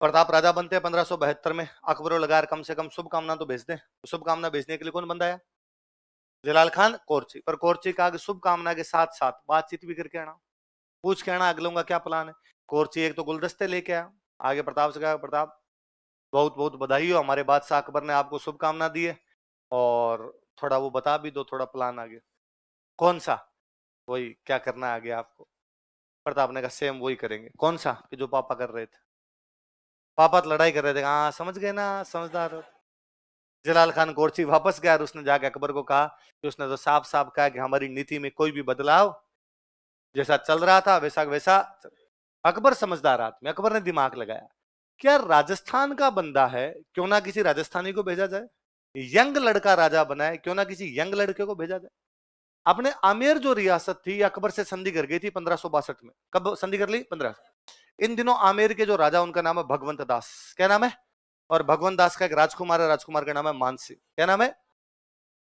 प्रताप राजा बनते हैं 1572 में। अकबर लगार कम से कम शुभकामना तो भेज दे। शुभकामना भेजने के लिए कौन बंदा है? जलाल खान कोर्ची। पर कोर्ची का शुभकामना के साथ साथ बातचीत भी करके आना, पूछ के आना अगलों का क्या प्लान है। कोर्ची एक तो गुलदस्ते लेके आया, आगे प्रताप से कहा, प्रताप बहुत बहुत बधाई हो, हमारे बादशाह अकबर ने आपको शुभकामना दी है, और थोड़ा वो बता भी दो, थोड़ा प्लान आगे। कौन सा? वही, क्या करना है आगे आपको? प्रताप ने कहा सेम वही करेंगे। कौन सा? कि जो पापा कर रहे थे। पापा तो लड़ाई कर रहे थे। हाँ समझ गए ना, समझदार हो। जलाल खान कोर्ची वापस गया और उसने जाके अकबर को कहा कि उसने तो साफ साफ कहा कि हमारी नीति में कोई भी बदलाव, जैसा चल रहा था वैसा वैसा। अकबर समझदार आदमी, अकबर ने दिमाग लगाया, क्या राजस्थान का बंदा है, क्यों ना किसी राजस्थानी को भेजा जाए, यंग लड़का राजा बनाए, क्यों ना किसी यंग लड़के को भेजा जाए। अपने आमेर जो रियासत थी अकबर से संधि कर गई थी 1562 में। कब संधि कर ली? 15। इन दिनों आमेर के जो राजा उनका नाम है भगवंत दास। क्या नाम है? और भगवंत दास का एक राजकुमार है, राजकुमार का नाम है मानसिंह। क्या नाम है?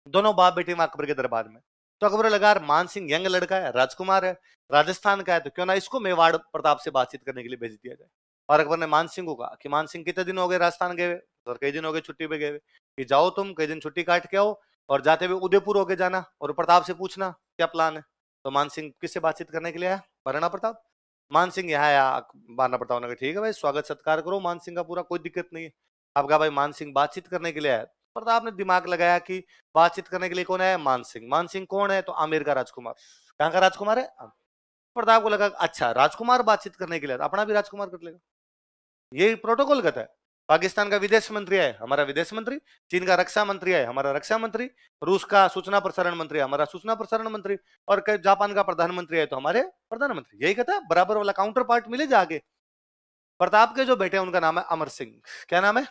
दोनों बाप बेटे में अकबर के दरबार में। तो अकबर लगा यार मानसिंह यंग लड़का है, राजकुमार है, राजस्थान का है, तो क्यों ना इसको मेवाड़ प्रताप से बातचीत करने के लिए भेज दिया जाए। और अकबर ने मानसिंह को कहा कि मानसिंह कितने दिन हो गए राजस्थान गए हुए? और कई दिन हो गए छुट्टी पे गए हुए, कि जाओ तुम कई दिन छुट्टी काट के आओ, और जाते हुए उदयपुर होके जाना और प्रताप से पूछना क्या प्लान है। तो मानसिंह किससे बातचीत करने के लिए आया? महाराणा प्रताप। मानसिंह यहाँ आया, महाराणा प्रताप ने कहा ठीक है भाई, स्वागत सत्कार करो मानसिंह का पूरा, कोई दिक्कत नहीं है। अब कहा भाई मानसिंह बातचीत करने के लिए आया। प्रताप ने दिमाग लगाया कि बातचीत करने के लिए कौन है? मानसिंह। मानसिंह कौन है? तो आमेर का राजकुमार। कहाँ का राजकुमार है? प्रताप को लगा अच्छा राजकुमार बातचीत करने के लिए, अपना भी राजकुमार कर लेगा। यही प्रोटोकॉल गत है। पाकिस्तान का विदेश मंत्री है, हमारा विदेश मंत्री। चीन का रक्षा मंत्री है, हमारा रक्षा मंत्री। रूस का सूचना प्रसारण मंत्री है, हमारा सूचना प्रसारण मंत्री। और जापान का प्रधानमंत्री है तो हमारे प्रधानमंत्री। यही कहता है, बराबर वाला काउंटर पार्ट मिले जाके। प्रताप के जो बेटे हैं उनका नाम है अमर सिंह। क्या नाम है?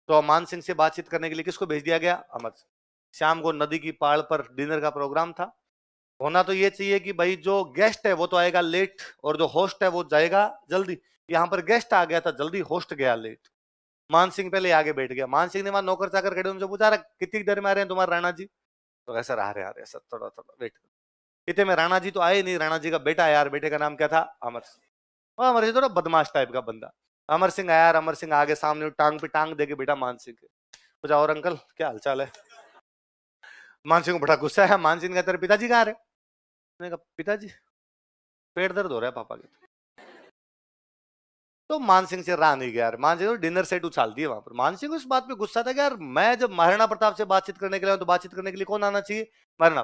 तो मान सिंह से बातचीत करने के लिए किसको भेज दिया गया? अमर सिंह। शाम को नदी की पहाड़ पर डिनर का प्रोग्राम था। होना तो ये चाहिए कि भाई जो गेस्ट है वो तो आएगा लेट, और जो होस्ट है वो जाएगा जल्दी। यहाँ पर गेस्ट आ गया था जल्दी, होस्ट गया लेट। मान सिंह पहले आगे बैठ गया। मान सिंह ने वहां नौकर चाकर खड़े उनसे पूछा, कितनी देर में आ रहे हैं तुम्हारे राणा जी? तो ऐसा आ रहे सर, थोड़ा थोड़ा वेट। इतने में राणा जी तो आए नहीं, राणा जी का बेटा है यार, बेटे का नाम क्या था? अमर सिंह। अमर सिंह थोड़ा बदमाश टाइप का बंदा। अमर सिंह आया, अमर सिंह आगे सामने टांग पे टांग देके बेटा मान सिंह के पूछा, और अंकल क्या हालचाल है? मान सिंह को बड़ा गुस्सा है। मान सिंह का तेरे पिताजी कहाँ रहे? मैंने कहा पिताजी पेट दर्द हो रहा है पापा के। तो मान सिंह से रहा नहीं गया यार। मान सिंह डिनर सेट उछाल दिए वहां पर। मान सिंह को इस बात पे गुस्सा था कि यार मैं जब महाराणा प्रताप से बातचीत करने के लिए तो बातचीत करने के लिए कौन आना चाहिए? महाराणा।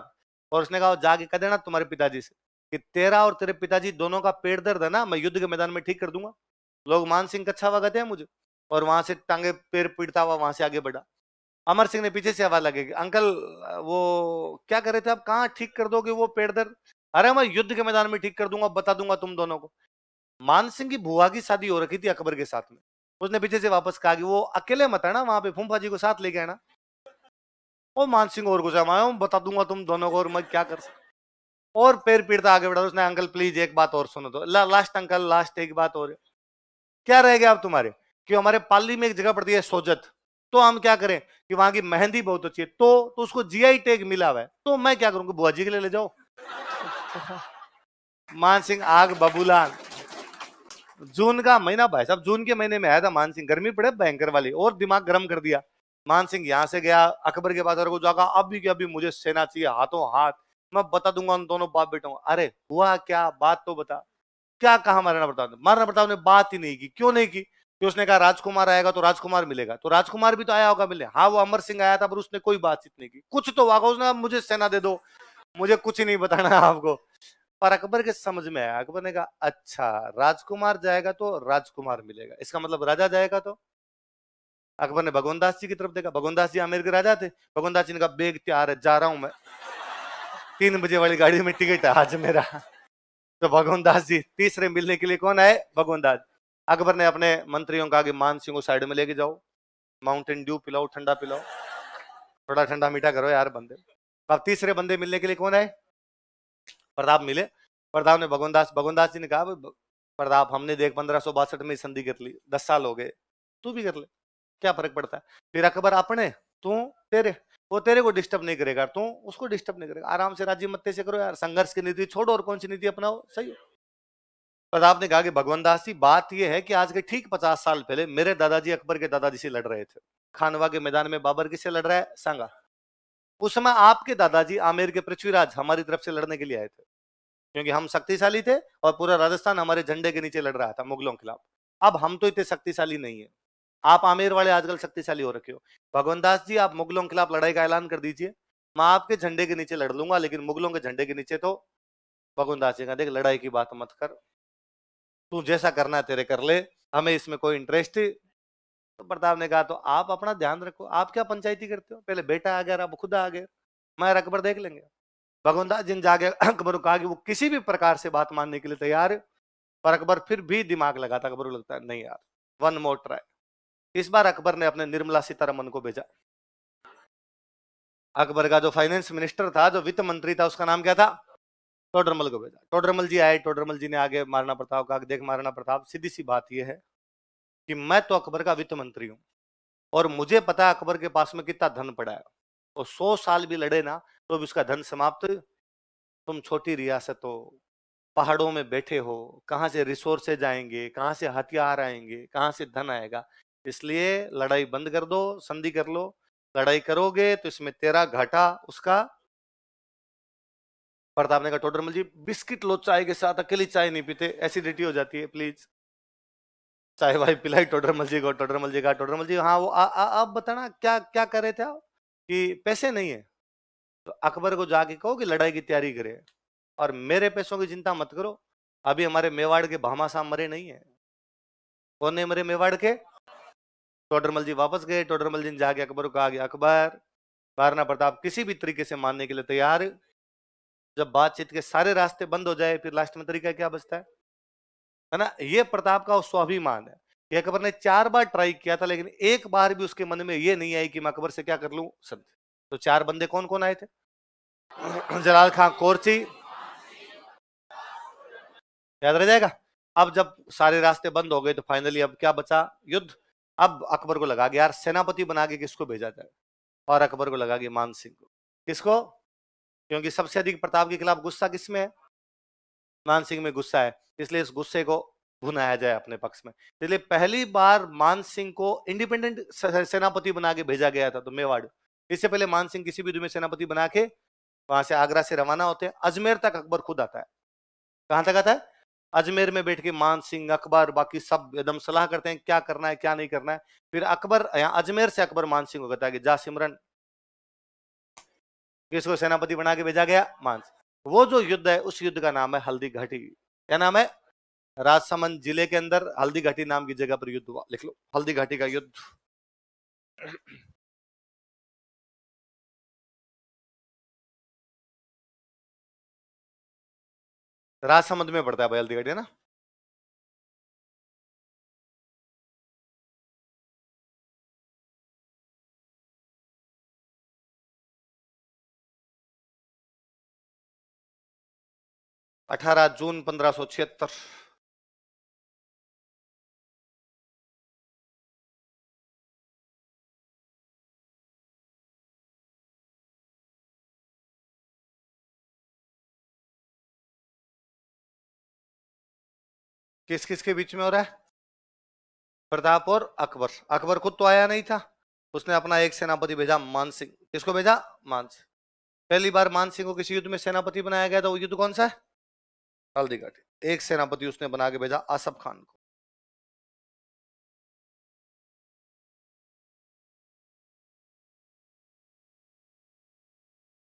और उसने कहा जाके कह देना तुम्हारे पिताजी से कि तेरा और तेरे पिताजी दोनों का पेट दर्द है ना, मैं युद्ध के मैदान में ठीक कर दूंगा। लोग मान सिंह कच्छा वगैरह हैं मुझे, और वहां से टांगे पैर पीटता हुआ वहां से आगे बढ़ा। अमर सिंह ने पीछे से आवाज लगेगी, अंकल वो क्या कर रहे थे आप, कहाँ ठीक कर दोगे वो पेट दर्द? अरे मैं युद्ध के मैदान में ठीक कर दूंगा, बता दूंगा तुम दोनों को। मान सिंह की बुआ की शादी हो रखी थी अकबर के साथ में। उसने पीछे से वापस कहा कि वो अकेले मत आना, वहां पे फूफा जी को साथ लेके आना। और मान सिंह और गुस्सा में, बता दूंगा तुम दोनों को, और मैं क्या कर सकता। और पैर पीड़ता आगे बढ़ा। उसने अंकल प्लीज एक बात और सुनो तो। लास्ट अंकल लास्ट एक बात और। क्या रह गया अब तुम्हारे? कि हमारे पाली में एक जगह पड़ती है सोजत, तो हम क्या करें कि वहां की मेहंदी बहुत अच्छी है, तो उसको जीआई टैग मिला हुआ है, तो मैं क्या करूंगा? बुआ जी के लिए ले जाओ। मान सिंह आग बबूला। जून का महीना भाई साहब, जून के महीने में आया था मान सिंह, गर्मी पड़े भयंकर वाली, और दिमाग गर्म कर दिया। मान सिंह यहां से गया अकबर के पास और को जागा, अभी कि अभी मुझे सेना चाहिए हाथों हाथ, मैं बता दूंगा उन दोनों बाप बेटों को। अरे हुआ क्या, बात तो बता। क्या कहा महाराणा प्रताप ने? महाराणा प्रताप ने बात ही नहीं की। क्यों नहीं की? कि उसने कहा राजकुमार आएगा तो राजकुमार मिलेगा, तो राजकुमार भी तो आया होगा मिलने। हाँ वो अमर सिंह आया था, पर उसने कोई बातचीत नहीं की। कुछ तो होगा उसने, मुझे सेना दे दो, मुझे कुछ ही नहीं बताना आपको। पर अकबर के समझ में आया। अकबर ने कहा अच्छा राजकुमार जाएगा तो राजकुमार मिलेगा, इसका मतलब राजा जाएगा तो। अकबर ने भगवान दास जी की तरफ देखा। भगवान दास जी आमेर के राजा थे। भगवान दास जी ने कहा बेग तैयार है, जा रहा हूं मैं, 3 बजे वाली गाड़ी में टिकट है आज मेरा। तो भगवान दास जी तीसरे मिलने के लिए कौन आए? भगवान दास। अकबर ने अपने मंत्रियों का मान सिंह को साइड में लेके जाओ, माउंटेन ड्यू पिलाओ, ठंडा पिलाओ, थोड़ा ठंडा मीठा करो यार बंदे। अब तीसरे बंदे मिलने के लिए कौन आए? प्रताप मिले। प्रताप ने भगवान दास जी ने कहा प्रताप हमने देख 1562 में संधि कर ली, 10 साल हो गए, तू भी कर ले, क्या फर्क पड़ता है। फिर अकबर अपने, तू तेरे, वो तेरे को डिस्टर्ब नहीं करेगा, तू उसको डिस्टर्ब नहीं करेगा, आराम से राज्य मत्ते से करो यार, संघर्ष की नीति छोड़ो और कौन सी नीति अपनाओ, सही है। प्रताप ने कहा कि भगवान दास जी, बात यह है कि आज के ठीक 50 साल पहले मेरे दादाजी अकबर के दादाजी से लड़ रहे थे। खानवा के मैदान में बाबर किससे लड़ रहा है? सांगा। उस समय आपके दादाजी आमेर के पृथ्वीराज हमारी तरफ से लड़ने के लिए आए थे, क्योंकि हम शक्तिशाली थे और पूरा राजस्थान हमारे झंडे के नीचे लड़ रहा था मुगलों के खिलाफ। अब हम तो इतने शक्तिशाली नहीं है, आप आमेर वाले आजकल शक्तिशाली हो रखे हो। भगवान दास जी, आप मुगलों के खिलाफ लड़ाई का ऐलान कर दीजिए, मैं आपके झंडे के नीचे लड़ लूंगा, लेकिन मुगलों के झंडे के नीचे तो। भगवान दास जी का, देख लड़ाई की बात मत कर, तू जैसा करना है तेरे कर ले, हमें इसमें कोई इंटरेस्ट। तो प्रताप ने कहा तो आप अपना ध्यान रखो, आप क्या पंचायती करते हो, पहले बेटा आ गया, अब खुद आ गए, मैं अकबर देख लेंगे। भगवान दास जिन जाके अकबर को कहा कि वो किसी भी प्रकार से बात मानने के लिए तैयार है, पर अकबर फिर भी दिमाग लगाता। अकबर को लगता है नहीं यार, वन मोर ट्राई। इस बार अकबर ने अपने निर्मला सीतारमन को भेजा। अकबर का जो फाइनेंस मिनिस्टर था, जो वित्त मंत्री था, उसका नाम क्या था? टोडरमल को भेजा। टोडरमल जी आए, टोडरमल जी ने आगे महाराणा प्रताप कहा, देख महाराणा प्रताप, सीधी सी बात यह है कि मैं तो अकबर का वित्त मंत्री हूं, और मुझे पता है अकबर के पास में कितना धन पड़ा है, और 100 साल भी लड़े ना तो भी उसका धन समाप्त। तुम छोटी रियासत हो, पहाड़ों में बैठे हो, कहां से रिसोर्सेज आएंगे, कहां से हथियार आएंगे, कहां से धन आएगा? इसलिए लड़ाई बंद कर दो, संधि कर लो। लड़ाई करोगे तो इसमें तेरा घाटा, उसका। प्रताप ने कहा टोडरमल जी, बिस्किट लो चाय के साथ, अकेली चाय नहीं पीते, एसिडिटी हो जाती है, प्लीज। चाय वाय पिलाई टोडरमल जी को। टोडरमल जी कहा, टोडरमल जी हाँ वो आप बताना क्या क्या कर रहे थे आप, कि पैसे नहीं है तो अकबर को जाके कहो कि लड़ाई की तैयारी करे, और मेरे पैसों की चिंता मत करो। अभी हमारे मेवाड़ के भामाशाह मरे नहीं है। कौन नहीं मरे मेवाड़ के? टोडरमल जी वापस गए। टोडरमल जी ने जाके अकबर को कहा कि अकबर, महाराणा प्रताप किसी भी तरीके से मानने के लिए तैयार। जब बातचीत के सारे रास्ते बंद हो जाए, फिर लास्ट में तरीका क्या बचता है ना? ये प्रताप का स्वाभिमान है कि अकबर ने 4 बार ट्राई किया था, लेकिन एक बार भी उसके मन में ये नहीं आई कि मैं अकबर से क्या कर लूं, संधि। तो 4 बंदे कौन कौन आए थे? जलाल खां कोरची, याद रह जाएगा। अब जब सारे रास्ते बंद हो गए तो फाइनली अब क्या बचा? युद्ध। अब अकबर को लगा कि यार सेनापति बना के किसको भेजा जाए, और अकबर को लगा कि मान सिंह को। किसको? क्योंकि सबसे अधिक प्रताप के खिलाफ गुस्सा किसमें है? मान सिंह में गुस्सा है, इसलिए इस गुस्से को भुनाया जाए अपने पक्ष में। इसलिए पहली बार मान सिंह को इंडिपेंडेंट सेनापति बना के भेजा गया था, तो मेवाड़। इससे पहले मान सिंह किसी भी युद्ध में सेनापति बना के वहां से आगरा से रवाना होते हैं, अजमेर तक अकबर खुद आता है। कहां तक आता है? अजमेर में बैठ के मान सिंह, अकबर, बाकी सब एकदम सलाह करते हैं क्या करना है क्या नहीं करना है। फिर अकबर यहाँ अजमेर से अकबर मान सिंह को कहता है कि जा सिमरन, किसको सेनापति बना के भेजा गया? मान सिंह। वो जो युद्ध है, उस युद्ध का नाम है हल्दी घाटी। क्या नाम है? राजसमंद जिले के अंदर हल्दी घाटी नाम की जगह पर युद्ध हुआ, लिख लो, हल्दी घाटी का युद्ध। राजसमंद में पड़ता है भाई हल्दी घाटी, है ना? अठारह जून 1576। किस किस के बीच में हो रहा है? प्रताप और अकबर। अकबर खुद तो आया नहीं था, उसने अपना एक सेनापति भेजा, मान सिंह। किसको भेजा? मान सिंह। पहली बार मान सिंह को किसी युद्ध में सेनापति बनाया गया था, वो युद्ध कौन सा है? हल्दी घाटी। एक सेनापति उसने बना के भेजा, आसफ खान को।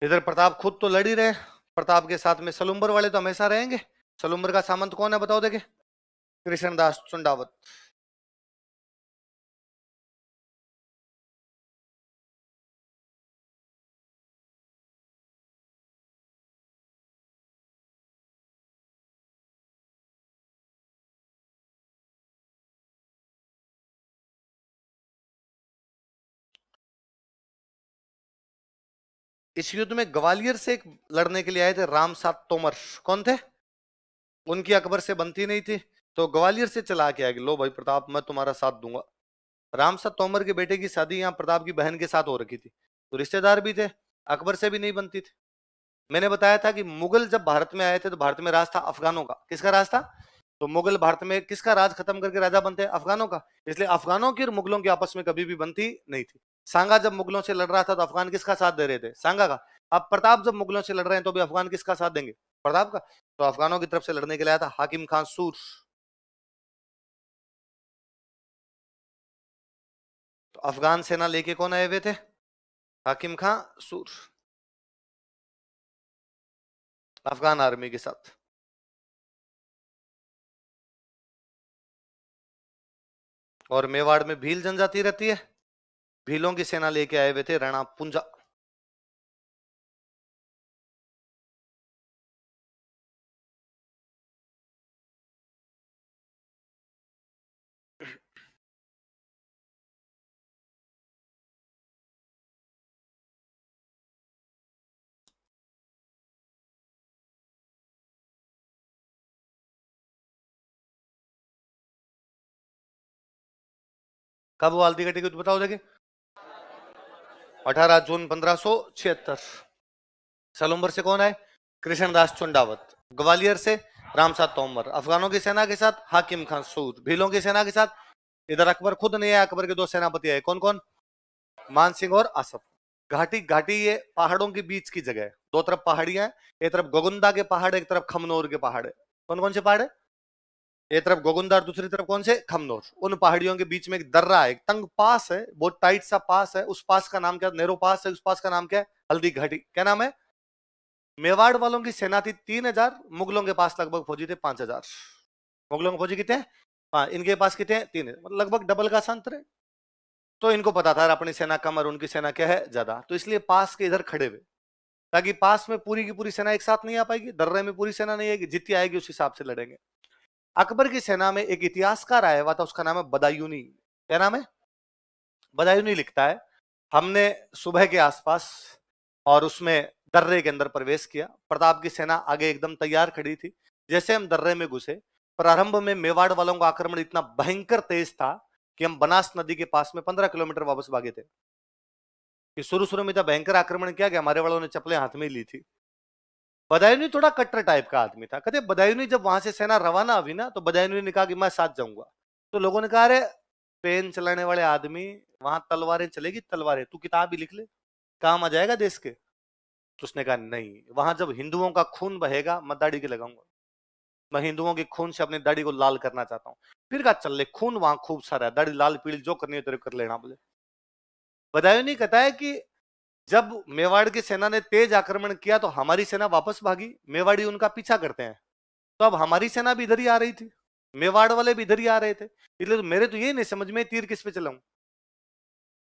इधर प्रताप खुद तो लड़ ही रहे, प्रताप के साथ में सलुम्बर वाले तो हमेशा रहेंगे। सलुम्बर का सामंत कौन है बताओ देखे? कृष्णदास चुंडावत। इस युद्ध में ग्वालियर से एक लड़ने के लिए आए थे, रामसात तोमर। कौन थे? उनकी अकबर से बनती नहीं थी, तो ग्वालियर से चला के आएगी, लो भाई प्रताप मैं तुम्हारा साथ दूंगा। रामसात तोमर के बेटे की शादी यहाँ प्रताप की बहन के साथ हो रखी थी, तो रिश्तेदार भी थे, अकबर से भी नहीं बनती थी। मैंने बताया था कि मुगल जब भारत में आए थे तो भारत में राज था अफगानों का। किसका राज था? तो मुगल भारत में किसका राज खत्म करके राजा बनते हैं? अफगानों का। इसलिए अफगानों की और मुगलों की आपस में कभी भी बनती नहीं थी। सांगा जब मुगलों से लड़ रहा था तो अफगान किसका साथ दे रहे थे? सांगा का। अब प्रताप जब मुगलों से लड़ रहे हैं तो भी अफगान किसका साथ देंगे? प्रताप का। तो अफगानों की तरफ से लड़ने के लिए आया था हाकिम खान सूर। तो अफगान सेना लेके कौन आए हुए थे? हाकिम खान सूर, अफगान आर्मी के साथ। और मेवाड़ में भील जनजाति रहती है, भीलों की सेना लेके आए हुए थे राणा पुंजा। कब हुआ हल्दी घटी कुछ बताओ देखिए? 18 जून 1576। सलूम्बर से कौन आए? कृष्णदास चुंडावत। ग्वालियर से रामसाद तोमर। अफगानों की सेना के साथ हाकिम खान सूर। भीलों की सेना के साथ इधर अकबर खुद नहीं आया, अकबर के दो सेनापति आए। कौन कौन? मान सिंह और आसफ। घाटी घाटी ये पहाड़ों के बीच की जगह है, दो तरफ पहाड़ियां हैं, एक तरफ गोगुंदा के पहाड़, एक तरफ खमनोर के पहाड़ है। कौन कौन से पहाड़ है? एक तरफ गोगुंदा और दूसरी तरफ कौन से? खमनोर। उन पहाड़ियों के बीच में एक दर्रा है, एक तंग पास है, बहुत टाइट सा पास है। उस पास का नाम क्या? नेहरू पास है। उस पास का नाम क्या है? हल्दी घाटी। क्या नाम है? मेवाड़ वालों की सेना थी 3000, मुगलों के पास लगभग फौजी थे 5000। मुगलों के फौजी कितने हैं? हाँ, इनके पास कितने हैं? 3000, मतलब लगभग डबल का अंतर है। तो इनको पता था अपनी सेना कम और उनकी सेना क्या है? ज्यादा। तो इसलिए पास के इधर खड़े हुए, ताकि पास में पूरी की पूरी सेना एक साथ नहीं आ पाएगी, दर्रे में पूरी सेना नहीं आएगी, जितनी आएगी उस हिसाब से लड़ेंगे। अकबर की सेना में एक इतिहासकार आया हुआ था, उसका नाम है बदायूनी। क्या नाम है? बदायूनी लिखता है, हमने सुबह के आसपास और उसमें दर्रे के अंदर प्रवेश किया। प्रताप की सेना आगे एकदम तैयार खड़ी थी। जैसे हम दर्रे में घुसे, प्रारंभ में मेवाड़ वालों का आक्रमण इतना भयंकर तेज था कि हम बनास नदी के पास में 15 किलोमीटर वापस भागे थे। कि शुरू शुरू में इतना भयंकर आक्रमण किया कि हमारे वालों ने चप्पलें हाथ में ली थी। बदायूनी थोड़ा कट्टर टाइप का आदमी था। कहते बदायूनी जब वहां से सेना रवाना हुई ना, तो बदायूनी ने कहा कि मैं साथ जाऊंगा। तो लोगों ने कहा, अरे पेन चलाने वाले आदमी, वहां तलवारें चलेगी, तलवारें, तू किताब ही लिख ले, काम आ जाएगा देश के। तो उसने कहा नहीं, वहां जब हिंदुओं का खून बहेगा मैं दाढ़ी के लगाऊंगा, मैं हिंदुओं के खून से अपनी दाढ़ी को लाल करना चाहता हूँ। फिर कहा चल ले, खून वहां खूब सारा है, दाढ़ी लाल पीली जो करनी है तेरे कर लेना। बोले बदायूनी कहता है कि जब मेवाड़ की सेना ने तेज आक्रमण किया तो हमारी सेना वापस भागी, मेवाड़ी उनका पीछा करते हैं। तो अब हमारी सेना भी इधर ही आ रही थी, मेवाड़ वाले भी इधर ही आ रहे थे। इसलिए तो मेरे तो ये नहीं समझ में तीर किस पे चलाऊं।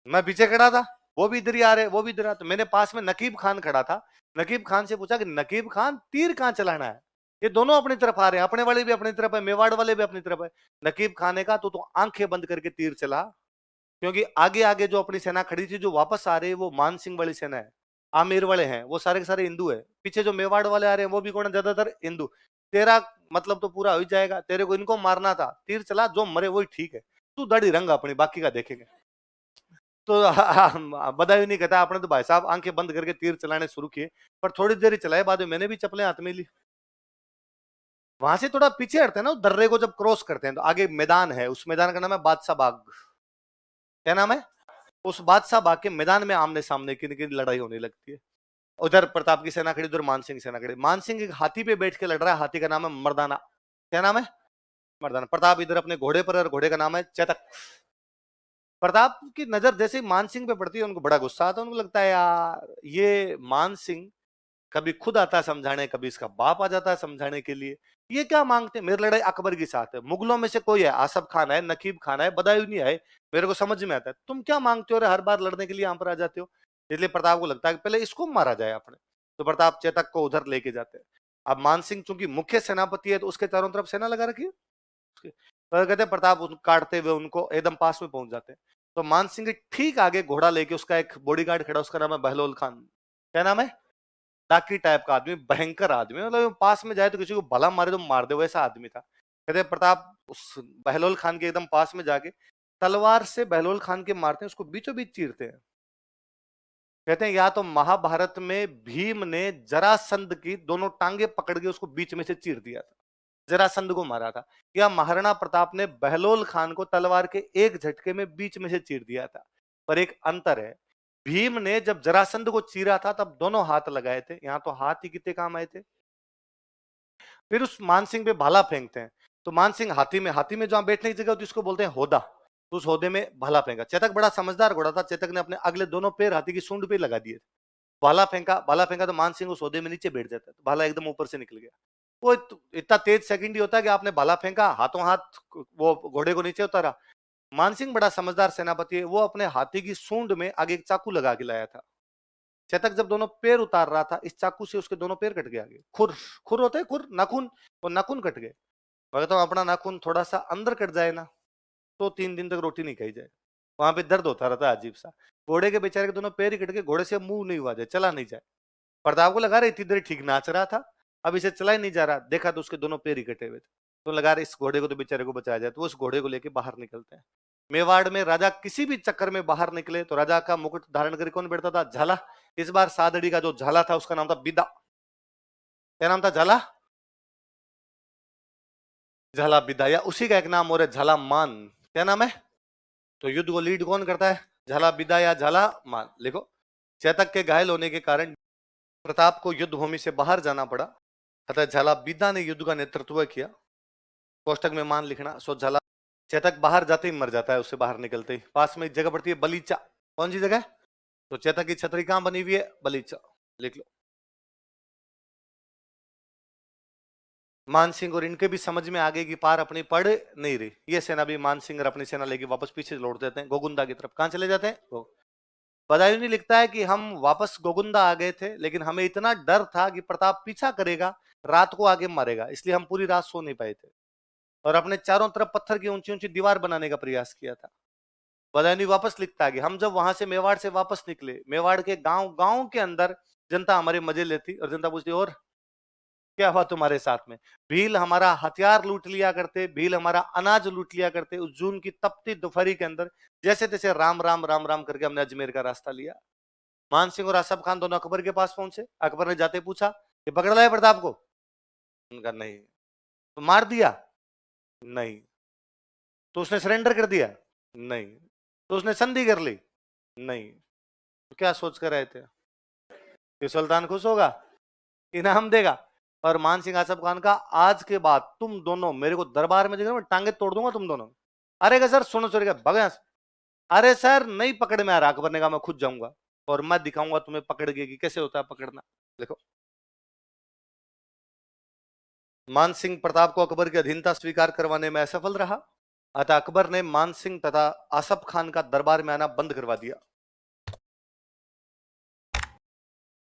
मैं पीछे खड़ा था, वो भी इधर ही आ रहे, वो भी इधर आ, तो मैंने पास में नकीब खान खड़ा था, नकीब खान से पूछा कि नकीब खान तीर कहां चलाना है? ये दोनों अपनी तरफ आ रहे हैं, अपने वाले भी अपनी तरफ है, मेवाड़ वाले भी अपनी तरफ है। नकीब खान ने कहा तो आंखें बंद करके तीर चला, क्योंकि आगे आगे जो अपनी सेना खड़ी थी, जो वापस आ रही है वो मान सिंह वाली सेना है, आमिर वाले हैं, वो सारे के सारे हिंदू है। पीछे जो मेवाड़ वाले आ रहे हैं वो भी कौन है? ज्यादातर हिंदू। तेरा मतलब तो पूरा हो ही जाएगा, तेरे को इनको मारना था, तीर चला, जो मरे वही ठीक है, तू दाढ़ी रंग अपनी, बाकी का देखेंगे। तो बदायूं नहीं कहता, आपने तो भाई साहब आंखें बंद करके तीर चलाने शुरू किए, पर थोड़ी देर ही चलाए, बाद में मैंने भी चप्पलें हाथ में ली। वहां से थोड़ा पीछे हटते हैं ना, दर्रे को जब क्रॉस करते हैं तो आगे मैदान है, उस मैदान का नाम है बादशाह बाग। क्या नाम है? उस बादशाह बाग के मैदान में आमने सामने की लड़ाई होने लगती है। उधर प्रताप की सेना खड़ी, उधर मानसिंह सेना खड़ी। मानसिंह एक हाथी पे बैठ के लड़ रहा है, हाथी का नाम है मर्दाना। क्या नाम है? मर्दाना। प्रताप इधर अपने घोड़े पर, और घोड़े का नाम है चेतक। प्रताप की नजर जैसे ही मानसिंह पे पड़ती है, उनको बड़ा गुस्सा आता है। उनको लगता है यार ये मानसिंह कभी खुद आता है समझाने, कभी इसका बाप आ जाता है समझाने के लिए, ये क्या मांगते हैं? मेरी लड़ाई अकबर के साथ है, मुगलों में से कोई है, आसफ खान है, नकीब खान है, बदायूनी है, मेरे को समझ में आता है, तुम क्या मांगते हो? हर बार लड़ने के लिए यहाँ पर आ जाते हो। इसलिए प्रताप को लगता है कि पहले इसको मारा जाए अपने। तो प्रताप चेतक को उधर लेके जाते हैं। अब मानसिंह चूंकि मुख्य सेनापति है, तो उसके चारों तरफ सेना लगा रखी है। तो कहते हैं प्रताप काटते हुए उनको एकदम पास में पहुंच जाते हैं। तो मानसिंह के ठीक आगे घोड़ा लेके उसका एक बॉडीगार्ड खड़ा, उसका नाम है बहलोल खान। क्या नाम है? डाकी टाइप का आदमी, भयंकर आदमी, मतलब पास में जाए तो किसी को भला मारे तो मार दे, वैसा आदमी था। कहते प्रताप उस बहलोल खान के एकदम पास में जाके तलवार से बहलोल खान के मारते हैं, उसको बीचों बीच चीरते हैं। कहते हैं या तो महाभारत में भीम ने जरासंध की दोनों टांगे पकड़ के उसको बीच में से चीर दिया था। जरासंध को मारा था, या महाराणा प्रताप ने बहलोल खान को तलवार के एक झटके में बीच में से चीर दिया था। पर एक अंतर है, भीम ने जब जरासंध को चीरा था तब दोनों हाथ लगाए थे, यहाँ तो हाथ ही कितने काम आए थे। फिर उस मानसिंह पे भाला फेंकते हैं, तो मानसिंह हाथी में जहां बैठने की जगह होती है उसको बोलते हैं होदा, तो उस होदे में भाला फेंका। चेतक बड़ा समझदार घोड़ा था, चेतक ने अपने अगले दोनों पैर हाथी की सूंड पे लगा दिए। भाला फेंका तो मानसिंह उस होदे में नीचे बैठ जाता है, तो भाला एकदम ऊपर से निकल गया। वो इतना तेज सेकंड ही होता है कि आपने भाला फेंका, हाथों हाथ वो घोड़े को नीचे उतारा। मानसिंह बड़ा समझदार सेनापति है, वो अपने हाथी की सूंड में आगे एक चाकू लगा के लाया था। चेतक जब दोनों पैर उतार रहा था, इस चाकू से उसके दोनों पैर कट गए आगे। खुर खुर होते हैं, खुर नाखून, वो नाखून कट गए। मैं कहता हूँ अपना नाखून थोड़ा सा अंदर कट जाए ना तो 3 दिन तक रोटी नहीं खाई जाए, वहां पे दर्द होता रहता है अजीब सा। घोड़े के बेचारे के दोनों पैर ही कट गए, घोड़े से मुंह नहीं हुआ जाए, चला नहीं जाए। प्रताप को लगा रहा इतनी देर ठीक नाच रहा था, अब इसे चला ही नहीं जा रहा, देखा तो उसके दोनों पैर ही कटे हुए थे। तो लगा रहे इस घोड़े को तो बेचारे को बचाया जाए, तो उस घोड़े को लेके बाहर निकलते हैं। मेवाड़ में राजा किसी भी चक्कर में बाहर निकले तो राजा का मुकुट धारण करके कौन बैठता था? झाला। इस बार सादड़ी का जो झाला था उसका नाम था बिदा। क्या नाम था? झाला, झाला बिदा, या उसी का एक नाम और है झाला मान। क्या नाम है? तो युद्ध को लीड कौन करता है? झाला बिदा या झाला मान। लिखो, चेतक के घायल होने के कारण प्रताप को युद्ध भूमि से बाहर जाना पड़ा, अतः झाला बिदा ने युद्ध का नेतृत्व किया। कोष्टक में मान लिखना। सो झाला, चेतक बाहर जाते ही मर जाता है, उससे बाहर निकलते ही। पास में एक जगह पड़ती है बलीचा, कौन सी जगह? तो चेतक की छतरी कहां बनी हुई है? बलीचा, लिख लो। मानसिंह और इनके भी समझ में आगे की पार अपनी पड़ नहीं रही। ये सेना भी मानसिंह और अपनी सेना लेके वापस पीछे लौट देते हैं गोगुंदा की तरफ। कहां चले जाते हैं? बदायूं लिखता है कि हम वापस गोगुंदा आ गए थे, लेकिन हमें इतना डर था कि प्रताप पीछा करेगा, रात को आगे मारेगा, इसलिए हम पूरी रात सो नहीं पाए थे और अपने चारों तरफ पत्थर की ऊंची ऊंची दीवार बनाने का प्रयास किया था। बदायूं वापस लिखता है कि हम जब वहां से मेवाड़ से वापस निकले, मेवाड़ के गांव गांव के अंदर जनता हमारे मजे लेती और जनता पूछती और क्या हुआ तुम्हारे साथ में? भील हमारा हथियार लूट लिया करते, भील हमारा अनाज लूट लिया करते। उस जून की तपती दोपहरी के अंदर जैसे तैसे राम राम राम राम करके हमने अजमेर का रास्ता लिया। मानसिंह और आसफ खान दोनों अकबर के पास पहुंचे। अकबर ने जाते पूछा कि पकड़ लाए प्रताप को? उनका नहीं। तो मार दिया? नहीं। तो उसने सरेंडर कर दिया? नहीं। तो उसने संधि कर ली? नहीं। तो क्या सोच कर रहे थे कि सुल्तान खुश होगा, इनाम देगा? और मान सिंह आसफ खान का, आज के बाद तुम दोनों मेरे को दरबार में मैं टांगे तोड़ दूंगा तुम दोनों। अरे सर सुनो, सर भगा। अरे सर नहीं पकड़ में आ रहा। अकबर ने कहा मैं खुद जाऊंगा और मैं दिखाऊंगा तुम्हें पकड़ के कि कैसे होता है पकड़ना। देखो, मानसिंह प्रताप को अकबर की अधीनता स्वीकार करवाने में असफल रहा, अतः अकबर ने मानसिंह तथा आसफ खान का दरबार में आना बंद करवा दिया।